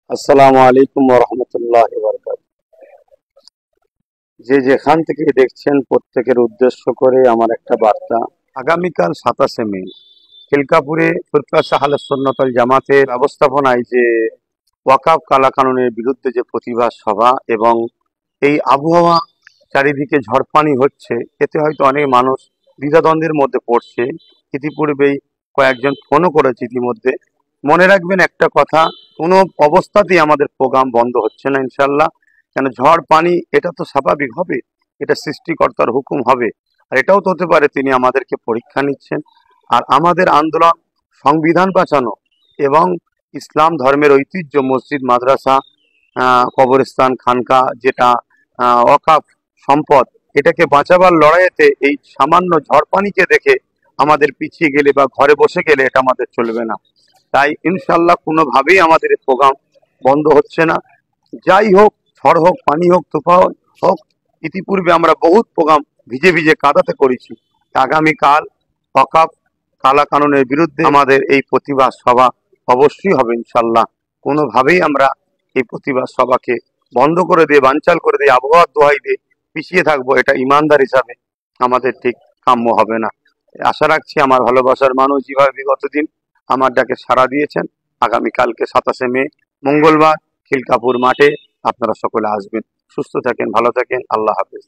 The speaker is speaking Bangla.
আসসালামু আলাইকুম ওয়া রাহমাতুল্লাহি ওয়া বারাকাতুহু। যে যেখান থেকে দেখছেন প্রত্যেকের উদ্দেশ্য করে আমার একটা বার্তা। আগামীকাল 27শে মে খিলকাপুরে ফুরকাস আহলে সুন্নাত ওয়াল জামাতের ব্যবস্থাপনায় যে ওয়াকাফ কালাকানুনের বিরুদ্ধে যে প্রতিবাদ সভা এবং এই আবহাওয়া চারিদিকে ঝড়পানি হচ্ছে, এতে হয়তো অনেক মানুষ দ্বিধাদ্বন্দ্বের মধ্যে পড়ছে। ইতিপূর্বেই কয়েকজন ফোনও করেছে ইতিমধ্যে। মনে রাখবেন একটা কথা, কোনো অবস্থাতেই আমাদের প্রোগ্রাম বন্ধ হচ্ছে না ইনশাল্লাহ। কেন, ঝড় পানি এটা তো স্বাভাবিক হবে, এটা সৃষ্টিকর্তার হুকুম হবে। আর এটাও তো হতে পারে তিনি আমাদেরকে পরীক্ষা নিচ্ছেন। আর আমাদের আন্দোলন সংবিধান বাঁচানো এবং ইসলাম ধর্মের ঐতিহ্য মসজিদ মাদ্রাসা কবরস্থান খানকা যেটা ওয়াকাফ সম্পদ, এটাকে বাঁচাবার লড়াইতে এই সামান্য ঝড় পানিকে দেখে আমাদের পিছিয়ে গেলে বা ঘরে বসে গেলে এটা আমাদের চলবে না। তাই ইনশাল্লাহ কোনোভাবেই আমাদের এই প্রোগ্রাম বন্ধ হচ্ছে না। যাই হোক, ঝড় হোক, পানি হোক, তুফান হোক, ইতিপূর্বে আমরা বহুত প্রোগ্রাম ভিজে ভিজে কাদাতে করেছি। আগামীকাল ওয়াকাফ কালা কানুনের বিরুদ্ধে আমাদের এই প্রতিবাদ সভা অবশ্যই হবে ইনশাল্লাহ। কোনোভাবেই আমরা এই প্রতিবাদ সভাকে বন্ধ করে দিয়ে, বানচাল করে দিয়ে, আবহাওয়ার দোহাই দিয়ে পিছিয়ে থাকবো, এটা ইমানদার হিসাবে আমাদের ঠিক কাম্য হবে না। আশা রাখছি আমার ভালোবাসার মানুষ যেভাবে বিগত দিন আমার ডাকে সাড়া দিয়েছেন, আগামীকালকে 27শে মে মঙ্গলবার খিলকাপুর মাঠে আপনারা সকলে আসবেন। সুস্থ থাকেন, ভালো থাকেন, আল্লাহ হাফেজ।